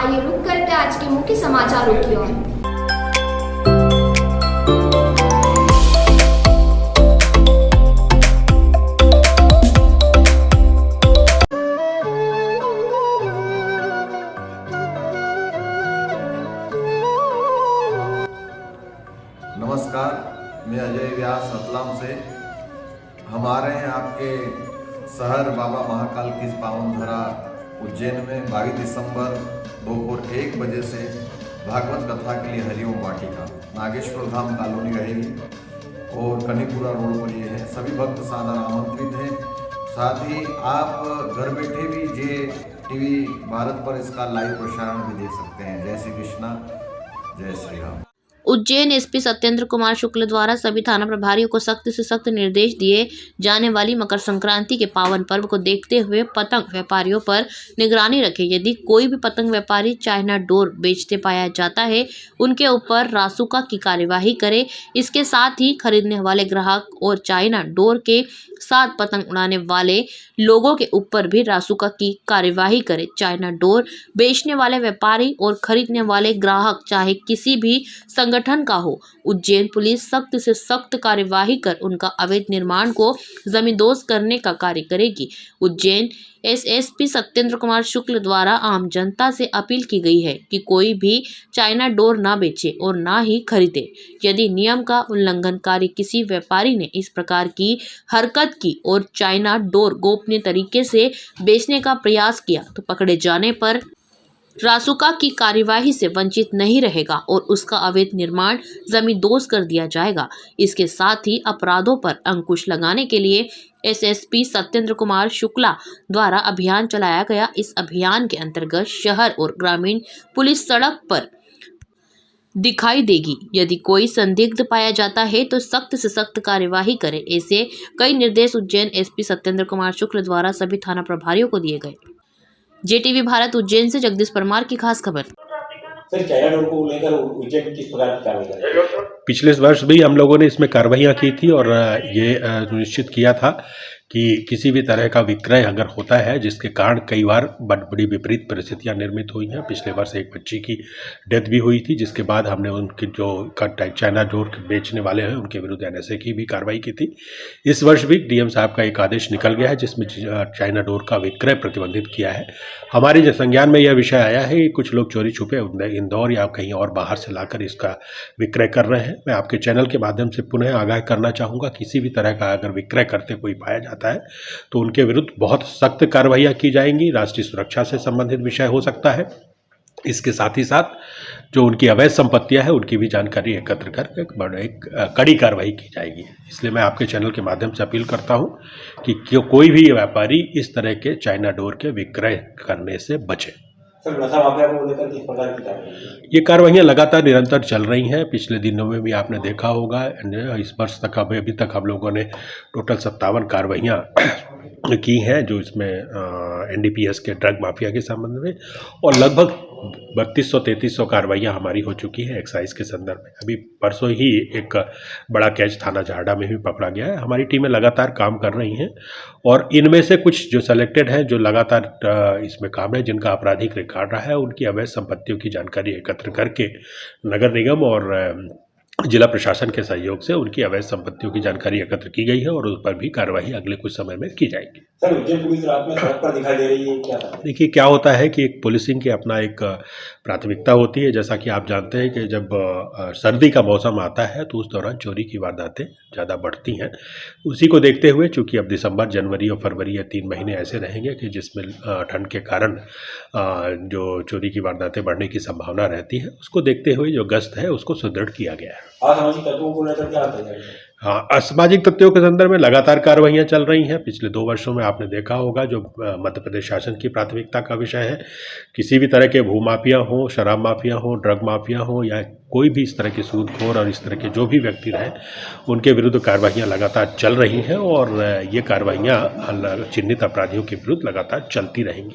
आइए रुक करते आज के मुख्य समाचारों की ओर। नमस्कार, मैं अजय व्यास रतलाम से। हम आ रहे हैं आपके शहर बाबा महाकाल की पावन धरा उज्जैन में 22 दिसंबर दोपहर 1 बजे से भागवत कथा के लिए हरिओम वाटिका नागेश्वर धाम कॉलोनी रहेगी और कनीपुरा रोड पर ये है। सभी भक्त सादर आमंत्रित हैं। साथ ही आप घर बैठे भी जे टीवी भारत पर इसका लाइव प्रसारण भी देख सकते हैं। जय श्री कृष्णा, जय श्री राम। उज्जैन एसपी सत्येंद्र कुमार शुक्ल द्वारा सभी थाना प्रभारियों को सख्त से सख्त निर्देश दिए जाने वाली मकर संक्रांति के पावन पर्व को देखते हुए पतंग व्यापारियों पर निगरानी रखें। यदि कोई भी पतंग व्यापारी चाइना डोर बेचते पाया जाता है, उनके ऊपर रासुका की कार्यवाही करे। इसके साथ ही खरीदने वाले ग्राहक और चाइना डोर के साथ पतंग उड़ाने वाले लोगों के ऊपर भी रासुका की कार्यवाही करे। चाइना डोर बेचने वाले व्यापारी और खरीदने वाले ग्राहक चाहे किसी भी संगठन का हो, उज्जैन पुलिस सख्त से सख्त कार्यवाही कर उनका अवैध निर्माण को जमींदोज करने का कार्य करेगी। उज्जैन एसएसपी सत्येंद्र कुमार शुक्ल द्वारा आम जनता से अपील की गई है कि कोई भी चाइना डोर ना बेचे और ना ही खरीदे। यदि नियम का उल्लंघनकारी किसी व्यापारी ने इस प्रकार की हरकत की और चाइना डोर गोपनीय तरीके से बेचने का प्रयास किया तो पकड़े जाने पर रासुका की कार्यवाही से वंचित नहीं रहेगा और उसका अवैध निर्माण जमींदोज कर दिया जाएगा। इसके साथ ही अपराधों पर अंकुश लगाने के लिए एसएसपी सत्येंद्र कुमार शुक्ला द्वारा अभियान चलाया गया। इस अभियान के अंतर्गत शहर और ग्रामीण पुलिस सड़क पर दिखाई देगी। यदि कोई संदिग्ध पाया जाता है तो सख्त से सख्त कार्यवाही करे। ऐसे कई निर्देश उज्जैन एसपी सत्येंद्र कुमार शुक्ल द्वारा सभी थाना प्रभारियों को दिए गए। जेटीवी भारत उज्जैन से जगदीश परमार की खास खबर। सर, चाइना डोर को लेकर उज्जैन किस प्रकार की कार्रवाई करेंगे? पिछले वर्ष भी हम लोगों ने इसमें कार्रवाइयाँ की थी और ये सुनिश्चित किया था कि किसी भी तरह का विक्रय अगर होता है जिसके कारण कई बार बड़ी विपरीत परिस्थितियां निर्मित हुई हैं। पिछले वर्ष एक बच्ची की डेथ भी हुई थी, जिसके बाद हमने उनके जो चाइना डोर बेचने वाले हैं उनके विरुद्ध एनएसए की भी कार्रवाई की थी। इस वर्ष भी डीएम साहब का एक आदेश निकल गया है जिसमें चाइना डोर का विक्रय प्रतिबंधित किया है। हमारे संज्ञान में यह विषय आया है कि कुछ लोग चोरी छुपे इंदौर या कहीं और बाहर से लाकर इसका विक्रय कर रहे हैं। मैं आपके चैनल के माध्यम से पुनः आगाह करना चाहूँगा, किसी भी तरह का अगर विक्रय करते कोई पाया जाता है तो उनके विरुद्ध बहुत सख्त कार्रवाइयां की जाएंगी। राष्ट्रीय सुरक्षा से संबंधित विषय हो सकता है। इसके साथ ही साथ जो उनकी अवैध संपत्तियां हैं उनकी भी जानकारी एकत्र कर एक कड़ी कार्रवाई की जाएगी। इसलिए मैं आपके चैनल के माध्यम से अपील करता हूं कि कोई भी व्यापारी इस तरह के चाइना डोर के विक्रय करने से बचे। सर, नशा माफिया को लेकर किस प्रकार की कार्रवाई? ये कार्रवाइयाँ लगातार निरंतर चल रही हैं। पिछले दिनों में भी आपने देखा होगा, इस वर्ष तक अभी तक हम लोगों ने टोटल 57 कार्रवाइयाँ की हैं जो इसमें एनडीपीएस के ड्रग माफिया के संबंध में, और लगभग 3200-3300 कार्रवाइयाँ हमारी हो चुकी है एक्साइज के संदर्भ में। अभी परसों ही एक बड़ा कैच थाना झाड़ा में भी पकड़ा गया है। हमारी टीमें लगातार काम कर रही हैं और इनमें से कुछ जो सेलेक्टेड हैं जो लगातार इसमें काम है, जिनका आपराधिक रिकॉर्ड रहा है, उनकी अवैध संपत्तियों की जानकारी एकत्र करके नगर निगम और जिला प्रशासन के सहयोग से उनकी अवैध संपत्तियों की जानकारी एकत्र की गई है और उस पर भी कार्रवाई अगले कुछ समय में की जाएगी। सर, उज्जैन पुलिस रात में सड़क पर दिखाई दे रही है, क्या? देखिए, क्या होता है कि एक पुलिसिंग की अपना एक प्राथमिकता होती है। जैसा कि आप जानते हैं कि जब सर्दी का मौसम आता है तो उस दौरान चोरी की वारदातें ज़्यादा बढ़ती हैं। उसी को देखते हुए चूँकि अब दिसंबर, जनवरी और फरवरी, ये 3 महीने ऐसे रहेंगे कि जिसमें ठंड के कारण जो चोरी की वारदातें बढ़ने की संभावना रहती है, उसको देखते हुए जो गश्त है उसको सुदृढ़ किया गया है। असामाजिक तत्वों को लेकर क्या तैयारी है? हाँ, असामाजिक तत्वों के संदर्भ में लगातार कार्रवाइयाँ चल रही हैं। पिछले 2 वर्षों में आपने देखा होगा जो मध्य प्रदेश शासन की प्राथमिकता का विषय है, किसी भी तरह के भूमाफिया हो, शराब माफिया हो, ड्रग माफिया हो या कोई भी इस तरह के सूदखोर और इस तरह के जो भी व्यक्ति रहे, उनके विरुद्ध कार्रवाइयाँ लगातार चल रही हैं और ये कार्रवाइयाँ चिन्हित अपराधियों के विरुद्ध लगातार चलती रहेंगी।